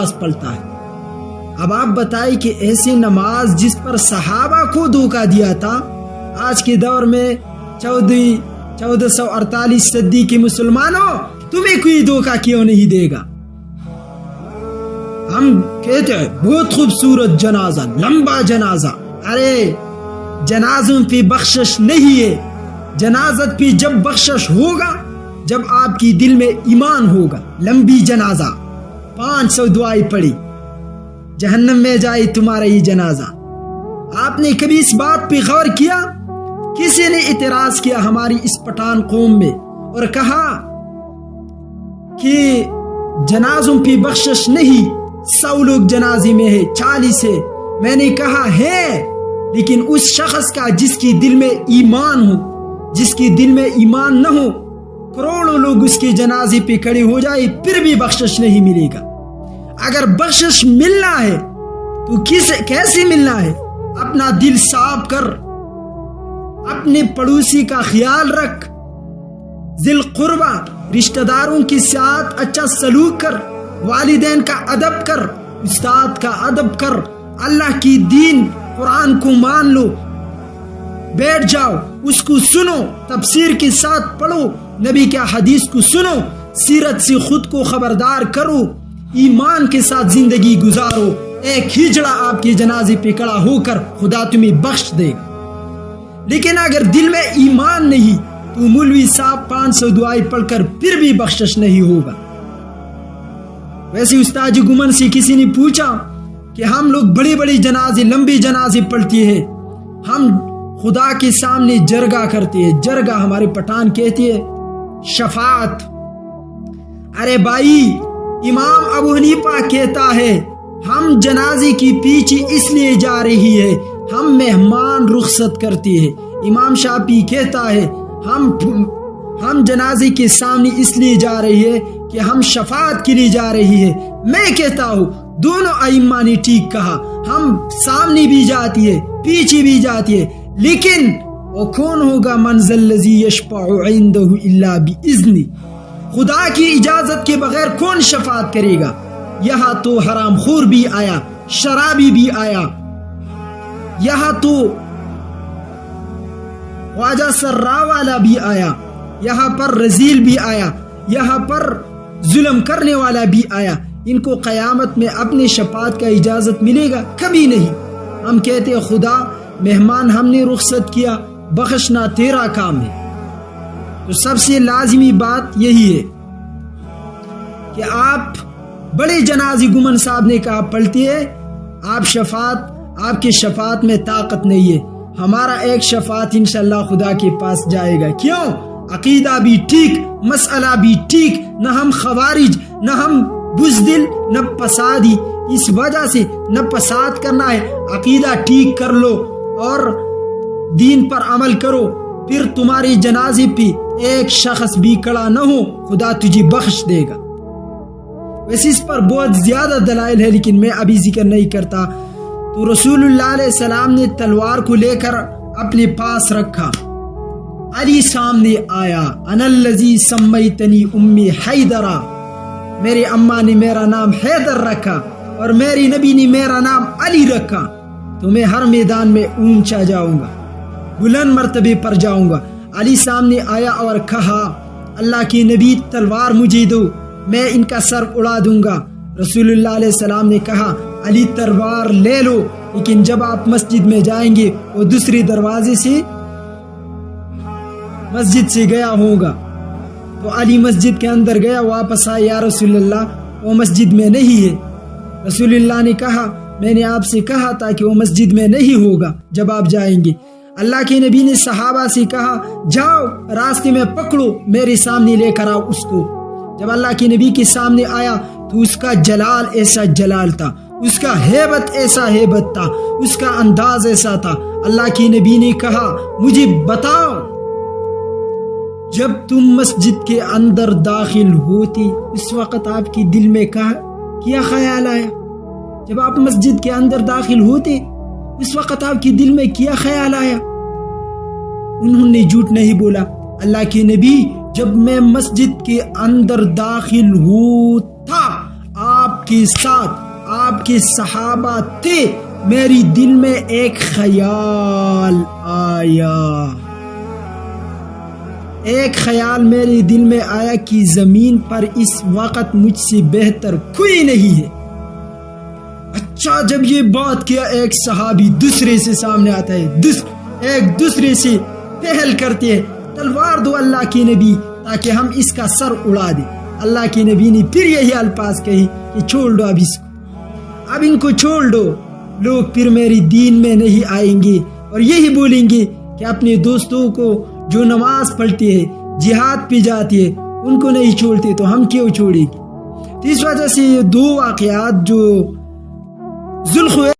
نماز پڑھتا ہے۔ اب آپ بتائیں کہ ایسی نماز جس پر صحابہ کو دھوکہ دیا تھا، آج کے دور میں 1448 صدی کے مسلمانوں تمہیں کوئی دھوکہ کیوں نہیں دے گا؟ ہم کہتے ہیں بہت خوبصورت جنازہ، لمبا جنازہ۔ ارے جنازوں پہ بخشش نہیں ہے، جنازت پہ جب بخشش ہوگا جب آپ کی دل میں ایمان ہوگا۔ لمبی جنازہ 500 دعائیں پڑھی، جہنم میں جائے تمہارا یہ جنازہ۔ آپ نے کبھی اس بات پہ غور کیا؟ کسی نے اعتراض کیا ہماری اس پٹھان قوم میں اور کہا کہ جنازوں پہ بخشش نہیں، 100 لوگ جنازے میں ہے، 40 ہے۔ میں نے کہا ہے، لیکن اس شخص کا جس کی دل میں ایمان ہو، جس کی دل میں ایمان نہ ہو، کروڑوں لوگ اس کے جنازے پہ کھڑے ہو جائے پھر بھی بخشش نہیں ملے گا۔ اگر بخشش ملنا ہے تو کیسے ملنا ہے؟ اپنا دل صاف کر، اپنے پڑوسی کا خیال رکھ، ذی القربہ رشتہ داروں کے ساتھ اچھا سلوک کر، والدین کا ادب کر، استاد کا ادب کر، اللہ کی دین قرآن کو مان لو، بیٹھ جاؤ اس کو سنو، تفسیر کے ساتھ پڑھو، نبی کے حدیث کو سنو، سیرت سے خود کو خبردار کرو، ایمان کے ساتھ زندگی گزارو۔ ایک ہجڑا آپ کے جنازے پہ کھڑا ہو کر خدا تمہیں بخش دے گا۔ لیکن اگر دل میں ایمان نہیں تو مولوی صاحب 500 دعائیں پڑھ کر پھر بھی بخشش نہیں ہوگا۔ ویسے استاد گمن سے کسی نے پوچھا کہ ہم لوگ بڑے بڑے جنازے، لمبے جنازے پڑھتے ہیں، ہم خدا کے سامنے جرگہ کرتے ہیں۔ جرگہ ہمارے پٹھان کہتے ہیں شفاعت۔ ارے بھائی، امام ابو حنیفہ کہتا ہے ہم جنازے کی پیچھے اس لیے جا رہی ہے ہم مہمان رخصت کرتے ہیں۔ امام شافعی کہتا ہے ہم جنازے کے سامنے اس لیے جا رہی ہے کہ ہم شفاعت کے لیے جا رہی ہے۔ میں کہتا ہوں دونوں ائمہ نے ٹھیک کہا، ہم سامنے بھی جاتی ہے پیچھے بھی جاتی ہے، لیکن وہ کون ہوگا؟ من ذا الذی یشفع عنده الا باذنہ، خدا کی اجازت کے بغیر کون شفاعت کرے گا؟ یہاں تو حرام خور بھی آیا، شرابی بھی آیا، یہاں تو خواجہ سرا والا بھی آیا، یہاں پر رذیل بھی آیا، یہاں پر ظلم کرنے والا بھی آیا۔ ان کو قیامت میں اپنے شفاعت کا اجازت ملے گا؟ کبھی نہیں۔ ہم کہتے ہیں خدا مہمان ہم نے رخصت کیا، بخشنا تیرا کام ہے۔ تو سب سے لازمی بات یہی ہے کہ آپ بڑے جنازے گمن صاحب نے کہا پڑھتی ہے، آپ کی شفاعت میں طاقت نہیں ہے، ہمارا ایک شفاعت انشاءاللہ خدا کے پاس جائے گا۔ کیوں؟ عقیدہ بھی ٹھیک، مسئلہ بھی ٹھیک، نہ ہم خوارج، نہ ہم بزدل، نہ فسادی۔ اس وجہ سے نہ فساد کرنا ہے، عقیدہ ٹھیک کر لو اور دین پر عمل کرو، پھر تمہارے جنازے پہ ایک شخص بھی کھڑا نہ ہو، خدا تجھے بخش دے گا۔ ویسے اس پر بہت زیادہ دلائل ہے لیکن میں ابھی ذکر نہیں کرتا۔ تو رسول اللہ علیہ السلام نے تلوار کو لے کر اپنے پاس رکھا، علی سامنے آیا، انا الذی سمیتنی امی حیدرا، میری اماں نے میرا نام حیدر رکھا اور میری نبی نے میرا نام علی رکھا، تو میں ہر میدان میں اونچا جاؤں گا، بلند مرتبے پر جاؤں گا۔ علی سامنے آیا اور کہا اللہ کے نبی تلوار مجھے دو، میں ان کا سر اڑا دوں گا۔ رسول اللہ علیہ السلام نے کہا علی تلوار لے لو، لیکن جب آپ مسجد میں جائیں گے وہ دوسرے دروازے سے مسجد سے گیا ہوگا۔ تو علی مسجد کے اندر گیا، واپس آیا، یا رسول اللہ وہ مسجد میں نہیں ہے۔ رسول اللہ نے کہا میں نے آپ سے کہا تھا کہ وہ مسجد میں نہیں ہوگا جب آپ جائیں گے۔ اللہ کے نبی نے صحابہ سے کہا جاؤ راستے میں پکڑو، میرے سامنے لے کر آؤ اس کو۔ جب اللہ کے نبی کے سامنے آیا تو اس کا جلال ایسا جلال تھا، اس کا ہیبت ایسا ہیبت تھا، اس کا انداز ایسا تھا۔ اللہ کے نبی نے کہا مجھے بتاؤ جب تم مسجد کے اندر داخل ہوتی اس وقت آپ کی دل میں کیا خیال آیا؟ جب آپ مسجد کے اندر داخل ہوتے اس وقت آپ کی دل میں کیا خیال آیا؟ انہوں نے جھوٹ نہیں بولا، اللہ کے نبی جب میں مسجد کے اندر داخل ہوتا آپ آپ کے ساتھ آپ کے صحابہ تھے، میری دل میں ایک خیال آیا، ایک خیال میرے دل میں آیا کہ زمین پر اس وقت مجھ سے بہتر کوئی نہیں ہے۔ اچھا، جب یہ بات کیا ایک صحابی دوسرے سے سامنے آتا ہے، ایک دوسرے سے پہل کرتے ہیں، تلوار دو اللہ کے نبی تاکہ ہم اس کا سر اڑا دیں۔ اللہ کے نبی نے پھر یہی الفاظ کہی کہ چھوڑ دو اب اس کو، اب ان کو چھوڑ دو، لوگ پھر میری دین میں نہیں آئیں گے اور یہی بولیں گے کہ اپنے دوستوں کو جو نماز پڑھتے ہیں، جہاد پہ جاتے ہیں، ان کو نہیں چھوڑتے تو ہم کیوں چھوڑیں گے۔ تو اس وجہ سے یہ دو واقعات جو ذوالخویل